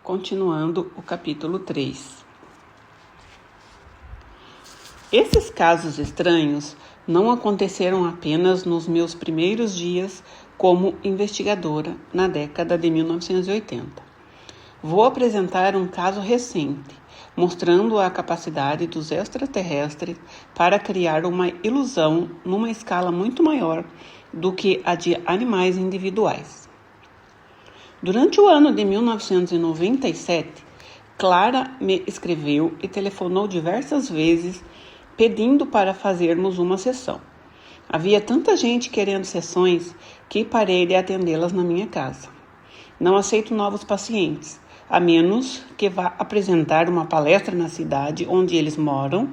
Continuando o capítulo 3. Esses casos estranhos não aconteceram apenas nos meus primeiros dias como investigadora na década de 1980. Vou apresentar um caso recente, mostrando a capacidade dos extraterrestres para criar uma ilusão numa escala muito maior do que a de animais individuais. Durante o ano de 1997, Clara me escreveu e telefonou diversas vezes pedindo para fazermos uma sessão. Havia tanta gente querendo sessões que parei de atendê-las na minha casa. Não aceito novos pacientes, a menos que vá apresentar uma palestra na cidade onde eles moram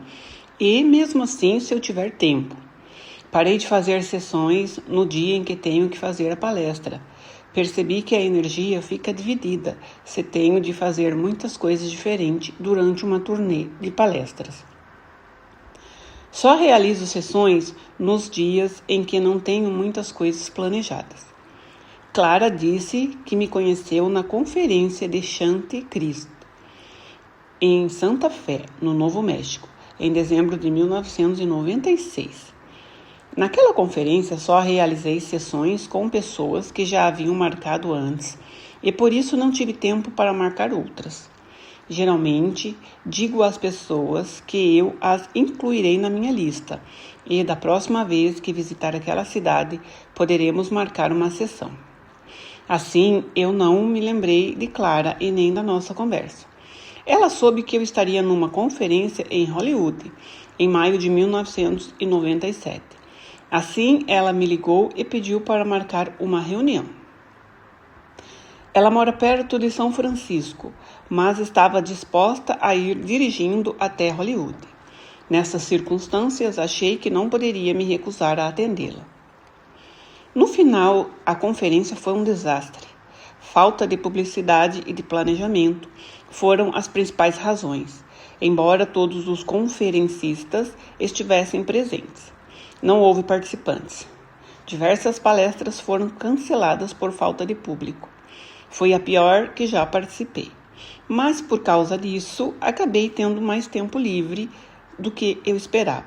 e, mesmo assim, se eu tiver tempo. Parei de fazer sessões no dia em que tenho que fazer a palestra. Percebi que a energia fica dividida se tenho de fazer muitas coisas diferentes durante uma turnê de palestras. Só realizo sessões nos dias em que não tenho muitas coisas planejadas. Clara disse que me conheceu na conferência de Chante Cristo, em Santa Fé, no Novo México, em dezembro de 1996. Naquela conferência só realizei sessões com pessoas que já haviam marcado antes e por isso não tive tempo para marcar outras. Geralmente, digo às pessoas que eu as incluirei na minha lista e da próxima vez que visitar aquela cidade poderemos marcar uma sessão. Assim, eu não me lembrei de Clara e nem da nossa conversa. Ela soube que eu estaria numa conferência em Hollywood, em maio de 1997. Assim, ela me ligou e pediu para marcar uma reunião. Ela mora perto de São Francisco, mas estava disposta a ir dirigindo até Hollywood. Nessas circunstâncias, achei que não poderia me recusar a atendê-la. No final, a conferência foi um desastre. Falta de publicidade e de planejamento foram as principais razões, embora todos os conferencistas estivessem presentes. Não houve participantes. Diversas palestras foram canceladas por falta de público. Foi a pior que já participei. Mas, por causa disso, acabei tendo mais tempo livre do que eu esperava.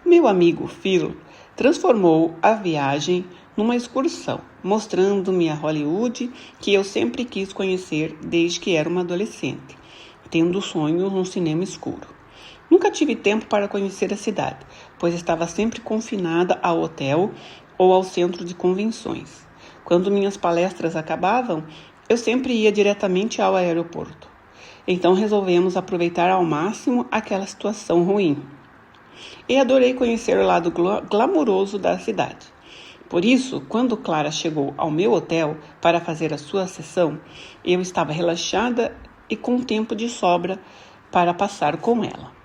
Meu amigo Phil transformou a viagem numa excursão, mostrando-me a Hollywood que eu sempre quis conhecer desde que era uma adolescente, tendo sonhos num cinema escuro. Nunca tive tempo para conhecer a cidade, pois estava sempre confinada ao hotel ou ao centro de convenções. Quando minhas palestras acabavam, eu sempre ia diretamente ao aeroporto. Então resolvemos aproveitar ao máximo aquela situação ruim. E adorei conhecer o lado glamouroso da cidade. Por isso, quando Clara chegou ao meu hotel para fazer a sua sessão, eu estava relaxada e com tempo de sobra para passar com ela.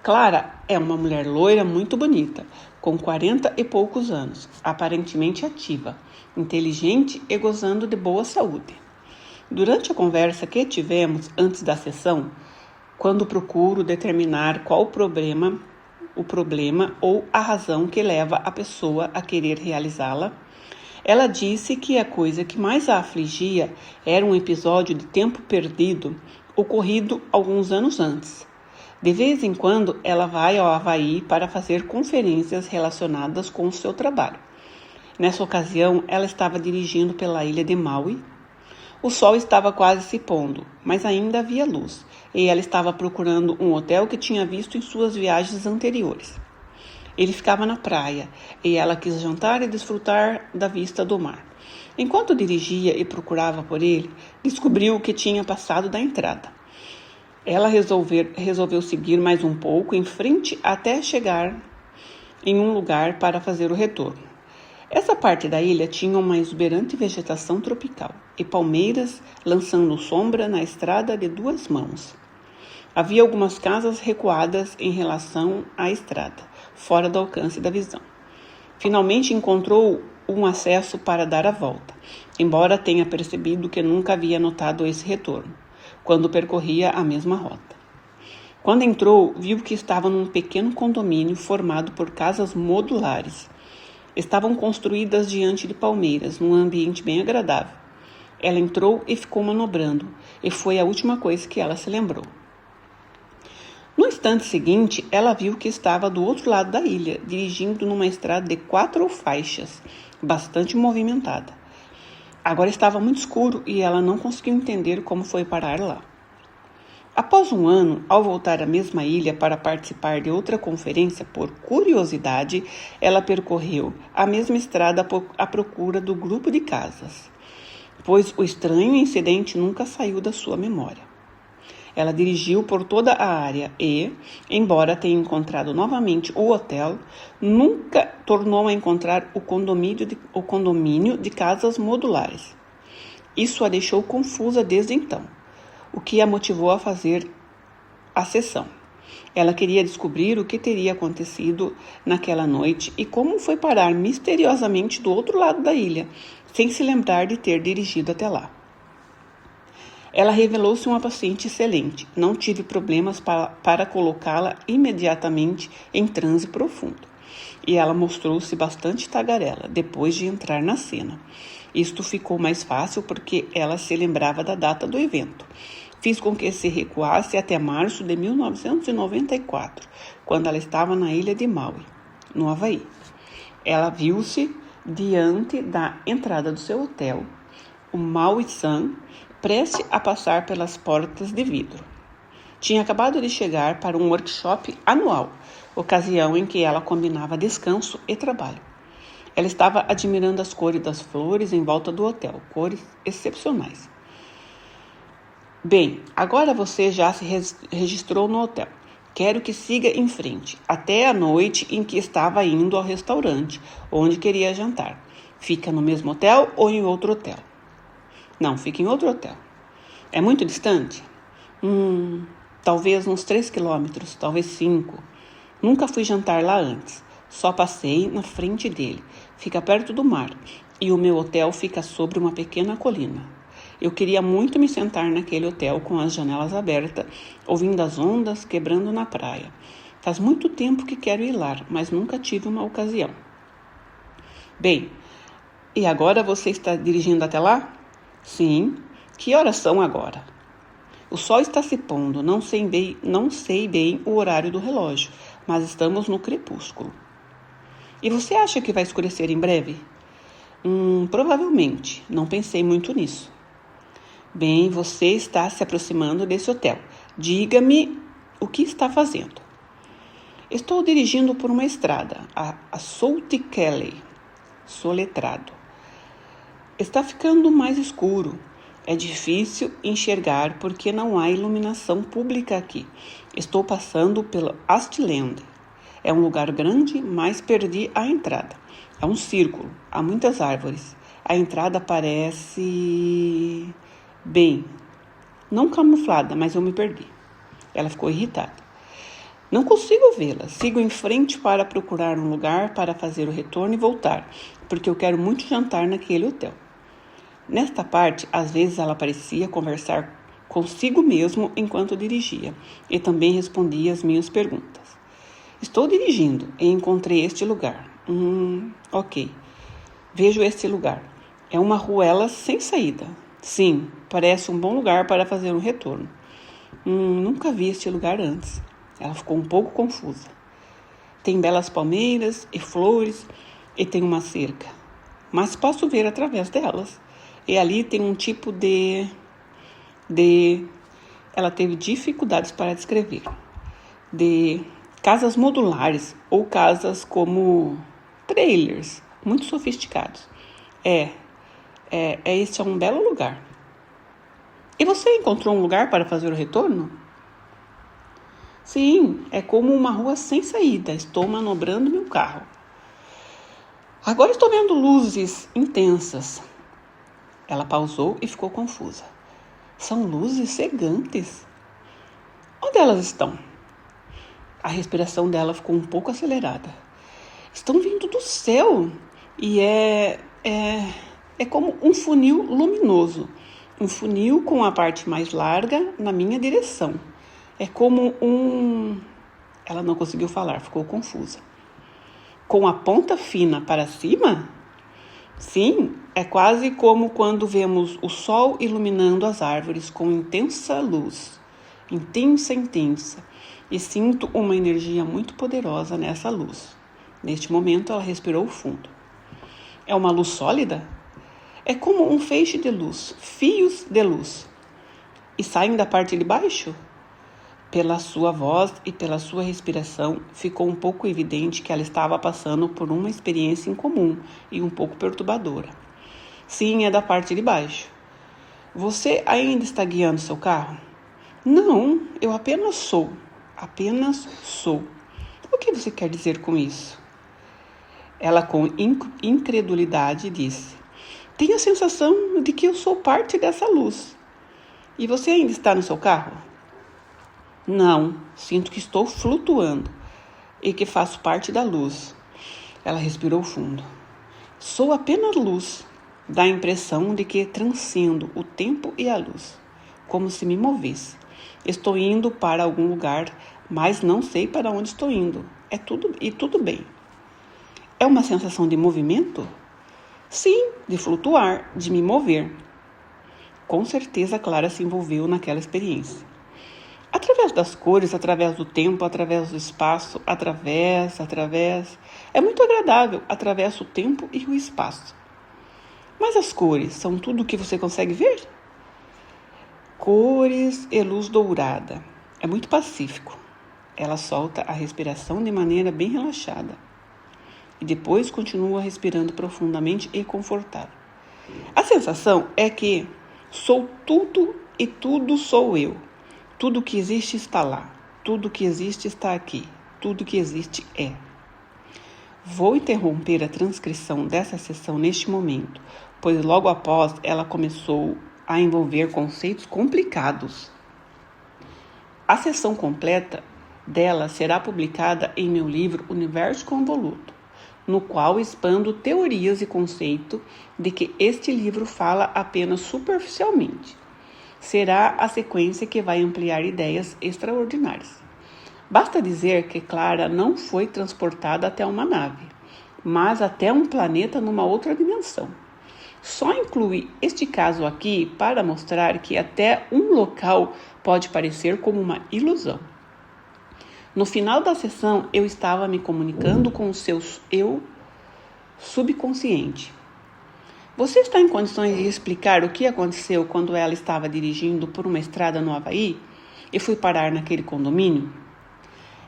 Clara é uma mulher loira muito bonita, com 40 e poucos anos, aparentemente ativa, inteligente e gozando de boa saúde. Durante a conversa que tivemos antes da sessão, quando procuro determinar qual o problema ou a razão que leva a pessoa a querer realizá-la, ela disse que a coisa que mais a afligia era um episódio de tempo perdido ocorrido alguns anos antes. De vez em quando, ela vai ao Havaí para fazer conferências relacionadas com o seu trabalho. Nessa ocasião, ela estava dirigindo pela ilha de Maui. O sol estava quase se pondo, mas ainda havia luz, e ela estava procurando um hotel que tinha visto em suas viagens anteriores. Ele ficava na praia, e ela quis jantar e desfrutar da vista do mar. Enquanto dirigia e procurava por ele, descobriu que tinha passado da entrada. Ela resolveu seguir mais um pouco em frente até chegar em um lugar para fazer o retorno. Essa parte da ilha tinha uma exuberante vegetação tropical e palmeiras lançando sombra na estrada de duas mãos. Havia algumas casas recuadas em relação à estrada, fora do alcance da visão. Finalmente encontrou um acesso para dar a volta, embora tenha percebido que nunca havia notado esse retorno, quando percorria a mesma rota. Quando entrou, viu que estava num pequeno condomínio formado por casas modulares. Estavam construídas diante de palmeiras, num ambiente bem agradável. Ela entrou e ficou manobrando, e foi a última coisa que ela se lembrou. No instante seguinte, ela viu que estava do outro lado da ilha, dirigindo numa estrada de 4 faixas, bastante movimentada. Agora estava muito escuro e ela não conseguiu entender como foi parar lá. Após um ano, ao voltar à mesma ilha para participar de outra conferência, por curiosidade, ela percorreu a mesma estrada à procura do grupo de casas, pois o estranho incidente nunca saiu da sua memória. Ela dirigiu por toda a área e, embora tenha encontrado novamente o hotel, nunca tornou a encontrar o condomínio de casas modulares. Isso a deixou confusa desde então, o que a motivou a fazer a sessão. Ela queria descobrir o que teria acontecido naquela noite e como foi parar misteriosamente do outro lado da ilha, sem se lembrar de ter dirigido até lá. Ela revelou-se uma paciente excelente. Não tive problemas para colocá-la imediatamente em transe profundo. E ela mostrou-se bastante tagarela depois de entrar na cena. Isto ficou mais fácil porque ela se lembrava da data do evento. Fiz com que se recuasse até março de 1994, quando ela estava na ilha de Maui, no Havaí. Ela viu-se diante da entrada do seu hotel, o Maui-san, prestes a passar pelas portas de vidro. Tinha acabado de chegar para um workshop anual, ocasião em que ela combinava descanso e trabalho. Ela estava admirando as cores das flores em volta do hotel, cores excepcionais. Bem, agora você já se registrou no hotel. Quero que siga em frente, até a noite em que estava indo ao restaurante, onde queria jantar. Fica no mesmo hotel ou em outro hotel? Não, fica em outro hotel. É muito distante? Talvez uns 3 quilômetros, talvez 5. Nunca fui jantar lá antes. Só passei na frente dele. Fica perto do mar. E o meu hotel fica sobre uma pequena colina. Eu queria muito me sentar naquele hotel com as janelas abertas, ouvindo as ondas quebrando na praia. Faz muito tempo que quero ir lá, mas nunca tive uma ocasião. Bem, e agora você está dirigindo até lá? Sim. Que horas são agora? O sol está se pondo, não sei bem o horário do relógio, mas estamos no crepúsculo. E você acha que vai escurecer em breve? Provavelmente, não pensei muito nisso. Bem, você está se aproximando desse hotel. Diga-me o que está fazendo. Estou dirigindo por uma estrada, a South Kelly, soletrado. Está ficando mais escuro. É difícil enxergar porque não há iluminação pública aqui. Estou passando pelo Astland. É um lugar grande, mas perdi a entrada. É um círculo, há muitas árvores. A entrada parece... bem, não camuflada, mas eu me perdi. Ela ficou irritada. Não consigo vê-la. Sigo em frente para procurar um lugar para fazer o retorno e voltar, porque eu quero muito jantar naquele hotel. Nesta parte, às vezes ela parecia conversar consigo mesmo enquanto dirigia e também respondia às minhas perguntas. Estou dirigindo e encontrei este lugar. Ok. Vejo este lugar. É uma ruela sem saída. Sim, parece um bom lugar para fazer um retorno. Nunca vi este lugar antes. Ela ficou um pouco confusa. Tem belas palmeiras e flores e tem uma cerca, mas posso ver através delas. E ali tem um tipo de... Ela teve dificuldades para descrever. De casas modulares ou casas como trailers, muito sofisticados. Este é um belo lugar. E você encontrou um lugar para fazer o retorno? Sim, é como uma rua sem saída. Estou manobrando meu carro. Agora estou vendo luzes intensas. Ela pausou e ficou confusa. São luzes cegantes. Onde elas estão? A respiração dela ficou um pouco acelerada. Estão vindo do céu e é como um funil luminoso. Um funil com a parte mais larga na minha direção. É como um... Ela não conseguiu falar, ficou confusa. Com a ponta fina para cima? Sim, é quase como quando vemos o sol iluminando as árvores com intensa luz, intensa, e sinto uma energia muito poderosa nessa luz. Neste momento, ela respirou fundo. É uma luz sólida? É como um feixe de luz, fios de luz. E saem da parte de baixo? Pela sua voz e pela sua respiração, ficou um pouco evidente que ela estava passando por uma experiência incomum e um pouco perturbadora. Sim, é da parte de baixo. Você ainda está guiando seu carro? Não, eu apenas sou. Apenas sou. O que você quer dizer com isso? Ela, com incredulidade, disse: tenho a sensação de que eu sou parte dessa luz. E você ainda está no seu carro? Não, sinto que estou flutuando e que faço parte da luz. Ela respirou fundo. Sou apenas luz. Dá a impressão de que transcendo o tempo e a luz, como se me movesse. Estou indo para algum lugar, mas não sei para onde estou indo. Tudo bem. É uma sensação de movimento? Sim, de flutuar, de me mover. Com certeza, Clara se envolveu naquela experiência. Através das cores, através do tempo, através do espaço, através. É muito agradável, através do tempo e o espaço. Mas as cores são tudo o que você consegue ver? Cores e luz dourada. É muito pacífico. Ela solta a respiração de maneira bem relaxada. E depois continua respirando profundamente e confortável. A sensação é que sou tudo e tudo sou eu. Tudo que existe está lá. Tudo que existe está aqui. Tudo que existe é. Vou interromper a transcrição dessa sessão neste momento, pois logo após ela começou a envolver conceitos complicados. A sessão completa dela será publicada em meu livro Universo Convoluto, no qual expando teorias e conceito de que este livro fala apenas superficialmente. Será a sequência que vai ampliar ideias extraordinárias. Basta dizer que Clara não foi transportada até uma nave, mas até um planeta numa outra dimensão. Só inclui este caso aqui para mostrar que até um local pode parecer como uma ilusão. No final da sessão, eu estava me comunicando com o seu eu subconsciente. Você está em condições de explicar o que aconteceu quando ela estava dirigindo por uma estrada no Havaí e foi parar naquele condomínio?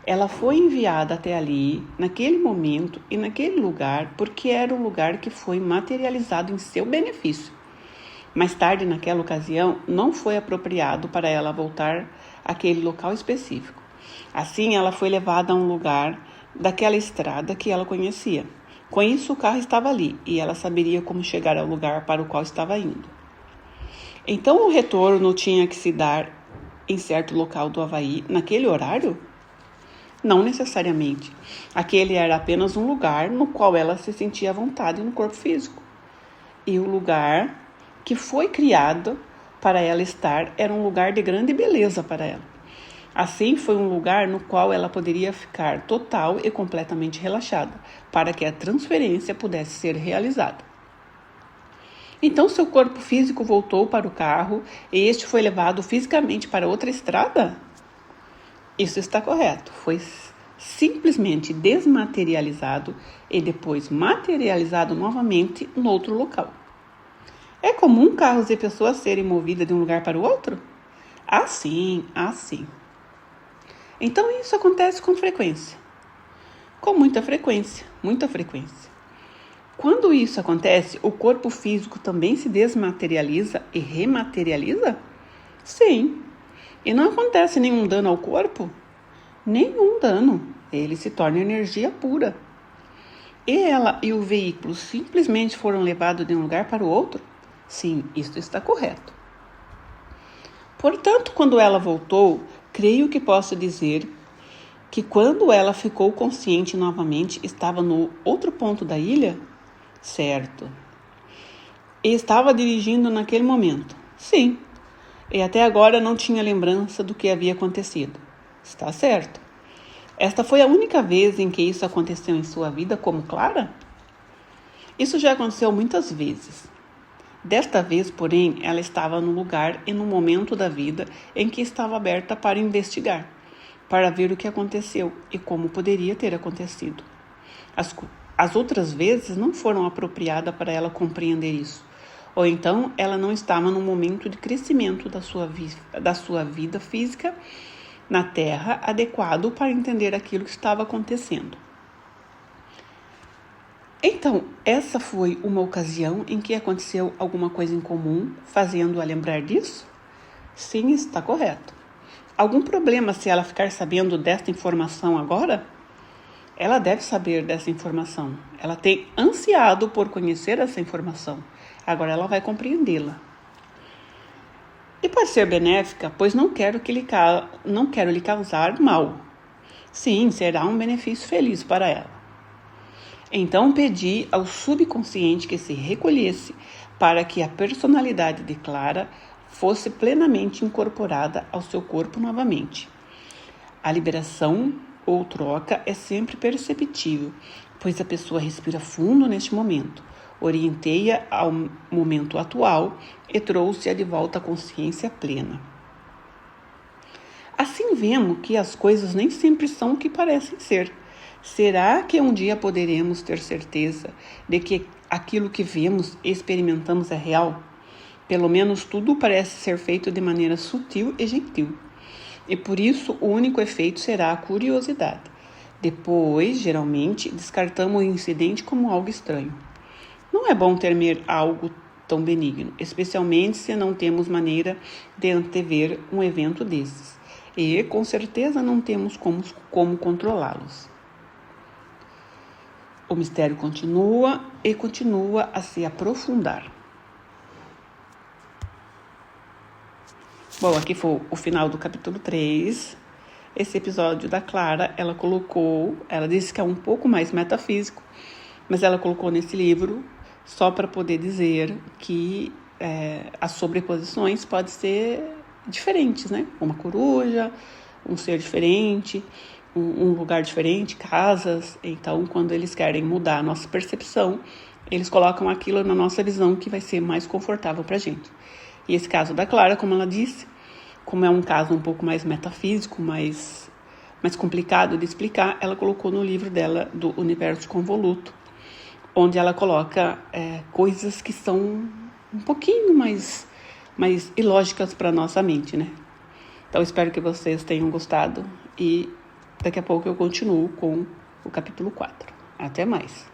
Ela foi enviada até ali, naquele momento e naquele lugar, porque era um lugar que foi materializado em seu benefício. Mais tarde, naquela ocasião, não foi apropriado para ela voltar àquele local específico. Assim, ela foi levada a um lugar daquela estrada que ela conhecia. Com isso, o carro estava ali e ela saberia como chegar ao lugar para o qual estava indo. Então, o retorno tinha que se dar em certo local do Havaí naquele horário? Não necessariamente. Aquele era apenas um lugar no qual ela se sentia à vontade no corpo físico. E o lugar que foi criado para ela estar era um lugar de grande beleza para ela. Assim, foi um lugar no qual ela poderia ficar total e completamente relaxada, para que a transferência pudesse ser realizada. Então, seu corpo físico voltou para o carro e este foi levado fisicamente para outra estrada? Isso está correto. Foi simplesmente desmaterializado e depois materializado novamente em outro local. É comum carros e pessoas serem movidas de um lugar para o outro? Sim. Então, isso acontece com frequência. Com muita frequência. Quando isso acontece, o corpo físico também se desmaterializa e rematerializa? Sim. E não acontece nenhum dano ao corpo? Nenhum dano. Ele se torna energia pura. E ela e o veículo simplesmente foram levados de um lugar para o outro? Sim, isso está correto. Portanto, quando ela voltou, creio que posso dizer que quando ela ficou consciente novamente, estava no outro ponto da ilha? Certo. E estava dirigindo naquele momento? Sim. E até agora não tinha lembrança do que havia acontecido? Está certo. Esta foi a única vez em que isso aconteceu em sua vida como Clara? Isso já aconteceu muitas vezes. Desta vez, porém, ela estava no lugar e no momento da vida em que estava aberta para investigar, para ver o que aconteceu e como poderia ter acontecido. As outras vezes não foram apropriadas para ela compreender isso, ou então ela não estava no momento de crescimento da sua vida física na Terra adequado para entender aquilo que estava acontecendo. Então, essa foi uma ocasião em que aconteceu alguma coisa em comum, fazendo-a lembrar disso? Sim, está correto. Algum problema se ela ficar sabendo desta informação agora? Ela deve saber dessa informação. Ela tem ansiado por conhecer essa informação. Agora ela vai compreendê-la. E pode ser benéfica, pois não quero lhe causar mal. Sim, será um benefício feliz para ela. Então pedi ao subconsciente que se recolhesse para que a personalidade de Clara fosse plenamente incorporada ao seu corpo novamente. A liberação ou troca é sempre perceptível, pois a pessoa respira fundo neste momento. Orientei-a ao momento atual e trouxe-a de volta à consciência plena. Assim vemos que as coisas nem sempre são o que parecem ser. Será que um dia poderemos ter certeza de que aquilo que vemos e experimentamos é real? Pelo menos tudo parece ser feito de maneira sutil e gentil. E por isso o único efeito será a curiosidade. Depois, geralmente, descartamos o incidente como algo estranho. Não é bom temer algo tão benigno, especialmente se não temos maneira de antever um evento desses. E, com certeza, não temos como controlá-los. O mistério continua e continua a se aprofundar. Bom, aqui foi o final do capítulo 3. Esse episódio da Clara, ela disse que é um pouco mais metafísico, mas ela colocou nesse livro só para poder dizer que as sobreposições podem ser diferentes, né? Uma coruja, um ser diferente, um lugar diferente, casas. Então, quando eles querem mudar a nossa percepção, eles colocam aquilo na nossa visão que vai ser mais confortável para a gente. E esse caso da Clara, como ela disse, como é um caso um pouco mais metafísico, mais complicado de explicar, ela colocou no livro dela do Universo Convoluto, onde ela coloca coisas que são um pouquinho mais ilógicas para a nossa mente, né? Então, espero que vocês tenham gostado e daqui a pouco eu continuo com o capítulo 4. Até mais!